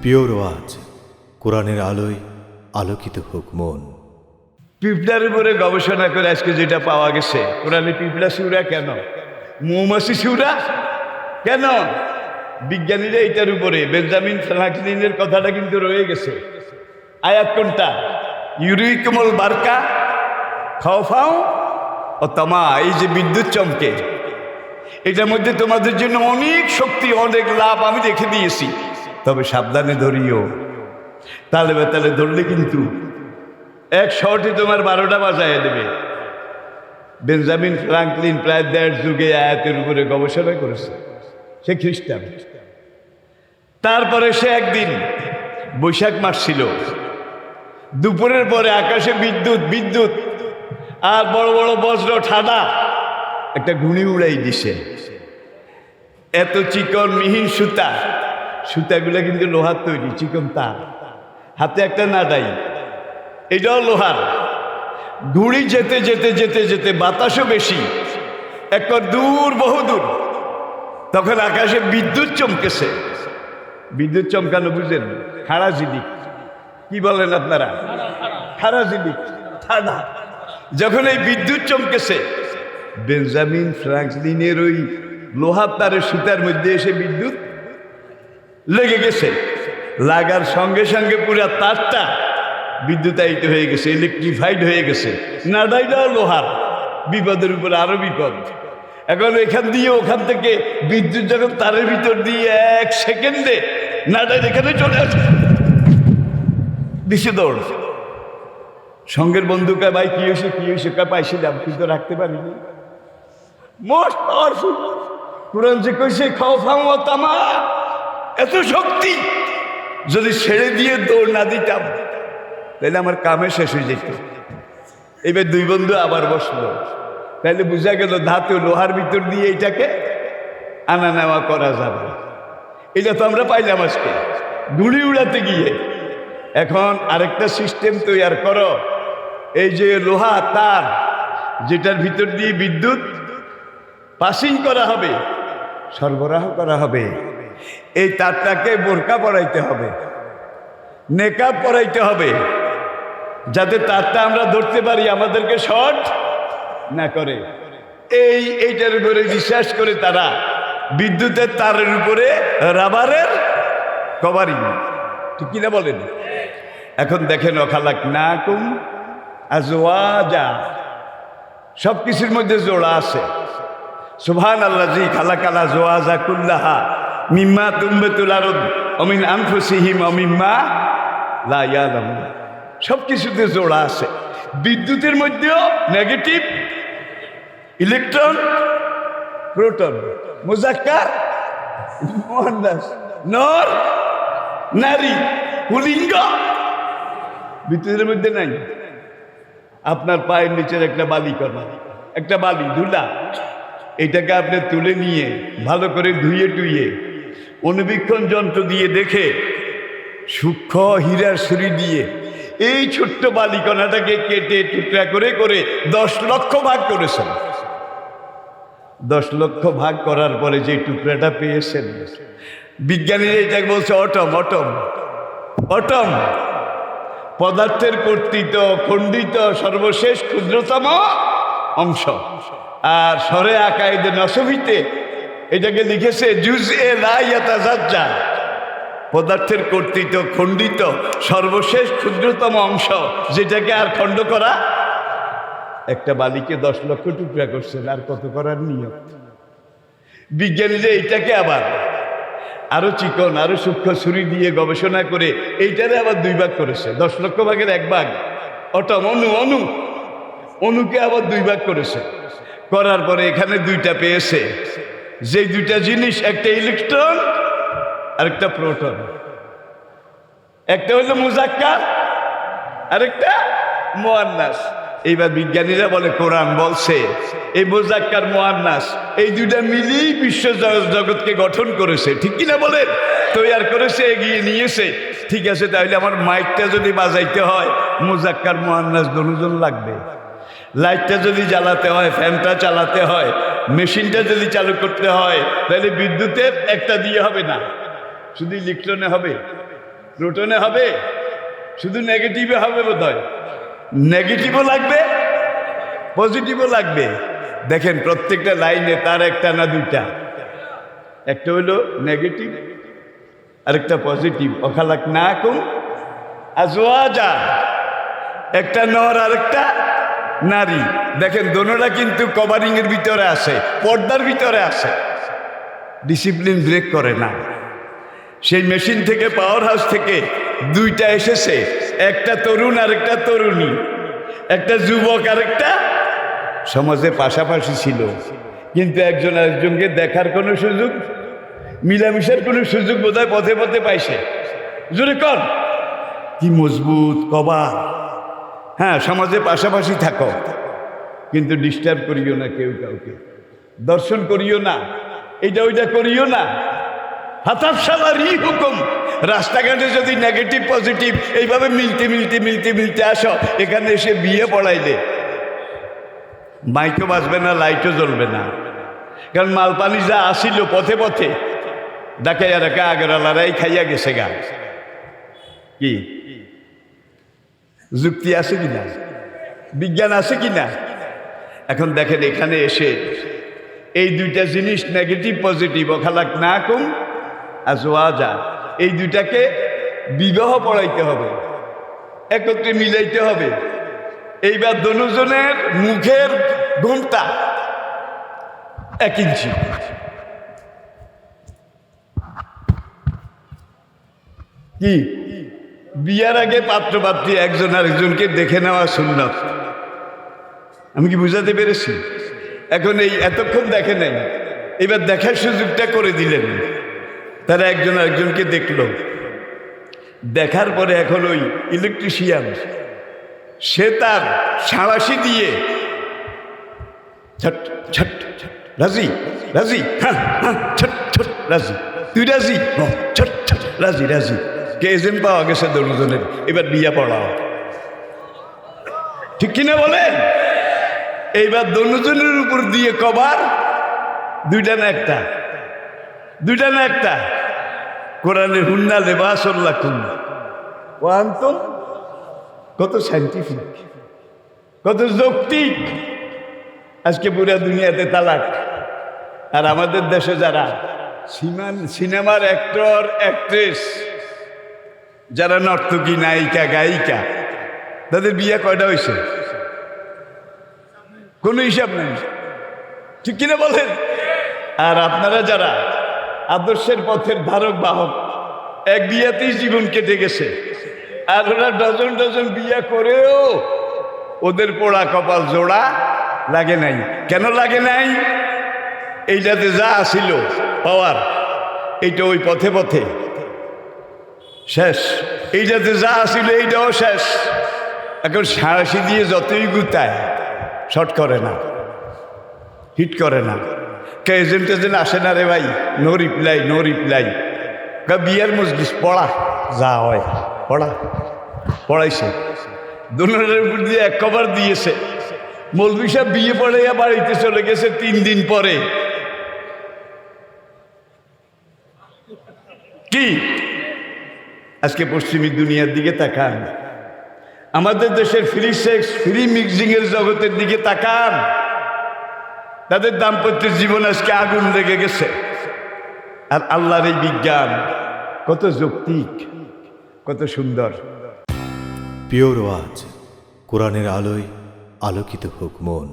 Pure ওয়াজ, কোরআনের আলোয় আলোকিত হোক মন। পিঁপড়ার উপরে গবেষণা করে আজকে যেটা পাওয়া গেছে, কোরআনে পিঁপড়া শিউরা কেন, মৌমাছি শিউরা কেন, বিজ্ঞানীরা এটার উপরে বেঞ্জামিন ফ্রাঙ্কলিনের কথাটা কিন্তু রয়ে গেছে। আয়াত কোনটা? ইউরিকমল বারকা খাওফাও ও তামা, এই যে বিদ্যুৎ চমকে, এটার মধ্যে তোমাদের জন্য অনেক শক্তি, অনেক লাভ আমি রেখে দিয়েছি, তবে সাবধানে ধরিও। তালে বেতালে ধরলে কিন্তু এক শর্টে তোমার 12টা বাজায় দেবে। বেঞ্জামিন ফ্রাঙ্কলিন প্রায় 1.5 যুগে আয়াতের উপরে গবেষণা করেছে। সে খ্রিস্টান। তারপরে সে একদিন বৈশাখ মাস ছিল, দুপুরের পরে আকাশে বিদ্যুৎ বিদ্যুৎ আর বড় বড় বজ্র ঠাডা একটা ঘুড়ি উড়াই দিছে। এত চিকন মিহিন সুতা, সুতাগুলো কিন্তু লোহার তৈরি, চিকন তার, হাতে একটা নাডাই, এটাও লোহার। ঘুড়ি যেতে যেতে যেতে যেতে বাতাসও বেশি, একবার দূর বহুদূর, তখন আকাশে বিদ্যুৎ চমকেছে। বিদ্যুৎ চমকানো বুঝেন? খাড়া জিলিক, কি বলেন আপনারা? খাড়া জিলিক, ঠাডা। যখন এই বিদ্যুৎ চমকেছে, বেঞ্জামিন ফ্রাঙ্কলিনের ওই লোহার তারের সুতার মধ্যে এসে বিদ্যুৎ লেগে গেছে। লাগার সঙ্গে সঙ্গে পুরা তারটা বিদ্যুতায়িত হয়ে গেছে, ইলেকট্রিফাইড হয়ে গেছে। নাডাইটাও লোহার, বিপদের উপরে আরো বিপদ। এখন এখান দিয়ে ওখান থেকে বিদ্যুৎ যখন তারের ভিতর দিয়ে 1 সেকেন্ডে নাডাই এখানে চলে আসে, দিশে দৌড়। সঙ্গের বন্ধুকে, ভাই কি হয়েছে কি হয়েছে? পাইছে দাম কিন্তু রাখতে পারিনি। মোস্ট পাওয়ারফুল কোরআন যে কইছে খাওফাও তামা, এত শক্তি, যদি ছেড়ে দিয়ে দৌড় না দিতাম তাহলে আমার কামে শেষ হয়ে যেত। এবার 2 বন্ধু আবার বসলো, তাহলে বোঝা গেল ধাতু লোহার ভিতর দিয়ে এটাকে আনা নেওয়া করা যাবে। এটা তো আমরা পাইলাম আজকে ঘুড়ি উড়াতে গিয়ে। এখন আরেকটা সিস্টেম তৈরি করো, এই যে লোহা তার যেটার ভিতর দিয়ে বিদ্যুৎ পাসিং করা হবে, সরবরাহ করা হবে, এই তারটাকে বোরকা পরাইতে হবে, নেকাব পরাইতে হবে, যাতে তারটা আমরা ধরতে পারি, আমাদেরকে শর্ট না করে। এইটার উপরে বিশ্বাস করে তারা বিদ্যুতের তারের উপরে রাবারের কভারিং, ঠিক কিনা বলেন? এখন দেখেন অখালাক না কুম আজওয়াজা, সব কিছুর মধ্যে জোড়া আছে। সুবহানাল্লাহ, জি খালাকাল আজওয়াজা কুল্লাহা মিম্মা তুমবাতুল আরদ ওয়া মিন আনফুসিহিম ওয়া মিম্মা লা ইয়ালামুন, সব কিছুতে জোড়া আছে। বিদ্যুতের মধ্যেও নেগেটিভ, ইলেকট্রন, প্রোটন, মুজাক্কার, মুয়ান্নাস, নর, নারী, পুলিঙ্গ বিদ্যুতের মধ্যে নাই। আপনার পায়ের নিচের একটা বালি কণা, একটা বালি ধুলা, এটাকে আপনি তুলে নিয়ে ভালো করে ধুয়ে টুইয়ে অনুবীক্ষণ যন্ত্র দিয়ে দেখে সূক্ষ্ম হীরার ছুরি দিয়ে এই ছোট্ট বালিকণাটাকে কেটে টুকরা করে করে 10 লক্ষ ভাগ করেছেন। 10 লক্ষ ভাগ করার পরে যে টুকরাটা পেয়েছেন, বিজ্ঞানীরা এটাকে বলছে অটম। অটম অটম পদার্থের কর্তৃত খণ্ডিত সর্বশেষ ক্ষুদ্রতম অংশ। আর সরে আকাইদে নসবিতে এটাকে লিখেছে জুজএ লা ইয়াতাজাজ্জা, পদার্থের কর্তৃত খণ্ডিত সর্বশেষ ক্ষুদ্রতম অংশ, যেটাকে আর খণ্ড করা। একটা বালিকে 10 লক্ষ টুকরা করছেন, আর কত করার নিয়ম। বিজ্ঞানীরা এইটাকে আবার আরো চিকন, আরো সূক্ষ্ম ছুরি দিয়ে গবেষণা করে এইটারে আবার 2 ভাগ করেছে। 10 লক্ষ ভাগের 1 ভাগ অটম, অনুকে আবার 2 ভাগ করেছে। করার পরে এখানে 2টা পেয়েছে, যে 2টা জিনিস, একটা ইলেকট্রন আর একটা প্রোটন, একটা হলো মুজাক্কার আর একটা মুয়ান্নাস। এইবার বিজ্ঞানীরা বলে কোরআন বলছে এই মুজাক্কার মুয়ান্নাস এই 2টা মিলেই বিশ্ব জগৎকে গঠন করেছে, ঠিক কিনা বলেন? তৈরি করেছে, এগিয়ে নিয়েছে। ঠিক আছে, তাহলে আমার মাইকটা যদি বাজাইতে হয় মুজাক্কার মুয়ান্নাস দুজন লাগবে। লাইটটা যদি জ্বালাতে হয়, ফ্যানটা চালাতে হয়, মেশিনটা যদি চালু করতে হয়, তাহলে বিদ্যুতের একটা দিয়ে হবে না, শুধু ইলেকট্রনে হবে। প্রোটনে হবে, শুধু নেগেটিভে হবে বোধহয়। নেগেটিভও লাগবে, পজিটিভও লাগবে। দেখেন প্রত্যেকটা লাইনে তার একটা না দুইটা, একটা হলো নেগেটিভ আরেকটা পজিটিভ। অখালাক না কুম আজওয়াজা, একটা নর আরেকটা নারী। দেখেন দোনোটা কিন্তু কভারিং এর ভিতরে আছে, পর্দার ভিতরে আছে, ডিসিপ্লিন ব্রেক করে না। সেই মেশিন থেকে, পাওয়ার হাউস থেকে দুইটা এসেছে, একটা তরুণ আর একটা তরুণী, একটা যুবক আর একটা সমাজে পাশাপাশি ছিল, কিন্তু একজন আরেকজনকে দেখার কোনো সুযোগ, মিলামিশার কোনো সুযোগ বোধহয় পথে পথে পাইছে। জোরে কর, কি মজবুত কবার। হ্যাঁ, সমাজে পাশাপাশি থাকো, কিন্তু ডিস্টার্ব করিও না কেউ কাউকে, দর্শন করিও না, এইটা ওইটা করিও না। হাতাবশালারই হুকুম। রাস্তাঘাটে যদি নেগেটিভ পজিটিভ এইভাবে মিলতে মিলতে মিলতে মিলতে আসো, এখানে এসে বিয়ে পড়াইলে মাইকও বাজবে না, লাইটও জ্বলবে না। কারণ মালপানি যা আসিল পথে পথে ডাকাইয়া রাখা আগের আলারাই খাইয়া গেছে গা। কি যুক্তি আছে কিনা, বিজ্ঞান আছে কিনা? এখন দেখেন এখানে এসে এই দুইটা জিনিস নেগেটিভ পজিটিভ, অখালাক না কুম আজওয়াজা, এই দুইটাকে বিবাহ পড়াইতে হবে, একত্রে মিলাইতে হবে। এইবার দুজনের মুখের ঘুমটা 1 ইঞ্চি। কি বিয়ার আগে পাত্র পাত্রী একজন আরেকজনকে দেখে নেওয়া সুন্নাত। আমি কি বুঝাতে পেরেছি? এখন এই এতক্ষণ দেখে নেন, এবার দেখার সুযোগটা করে দিলেন। তারা একজন আরেকজনকে দেখলো, দেখার পরে এখন ওই ইলেকট্রিশিয়ান সে তার সাঁড়াশি দিয়ে ছট ছট ছট, রাজি রাজি, হ্যাঁ হ্যাঁ, ছট ছট রাজি, তুই রাজি, ছট ছট রাজি রাজি। কে এজেন্ট পাওয়া গেছে দুজনের, এবার বিয়া পড়াও, ঠিক কিনা বলেন? এইবার দুজনের উপর দিয়ে কভার, দুইটা না একটা, দুইটা না একটা। কোরআনের হুন্না লেবাসুল লাকুম ওয়া আনতুম, কত সাইন্টিফিক, কত যৌক্তিক। আজকে পুরা দুনিয়াতে তালাক। আর আমাদের দেশে যারা সিনেমার অ্যাক্টর অ্যাক্ট্রেস, যারা নর্তকী, নায়িকা, গায়িকা, তাদের বিয়ে কয়টা হয়েছে? কোনো হিসাব নেই, ঠিক কিনা বলেন? আর আপনারা যারা আদর্শের পথের ধারক বাহক, এক বিয়াতেই জীবন কেটে গেছে। আর ওরা ডজন ডজন বিয়া করেও ওদের পোড়া কপাল জোড়া লাগে নাই। কেন লাগে নাই? এইটাতে যা আসিল পাওয়ার, এইটা ওই পথে পথে শেষ। এইটাতে যা আসিল এইটাও শেষ। এখন সাঁড়াশি দিয়ে যতই গুতায়, শর্ট করে না, হিট করে না। কে এজেন্ট এজেন্ট আসে না রে ভাই, নো রিপ্লাই, নো রিপ্লাই। বিয়ার মজলিস পড়া, যা হয় পড়া, পড়াইছে। দুজনের উপর দিয়ে এক কভার দিয়েছে। মৌলভী সাহেব বিয়ে পড়াইয়া বাড়িতে চলে গেছে 3 দিন পরে। কি আজকে পশ্চিমী দুনিয়ার দিকে তাকান, আমাদের দেশের ফ্রি সেক্স, ফ্রি মিক্সিং এর জগতের দিকে তাকান। তাদের দাম্পত্যের জীবন আজকে আগুন লেগে গেছে। আর আল্লাহর এই বিজ্ঞান কত যৌক্তিক, কত সুন্দর। পিওর ওয়াজ, কোরআনের আলোয় আলোকিত হোক মন।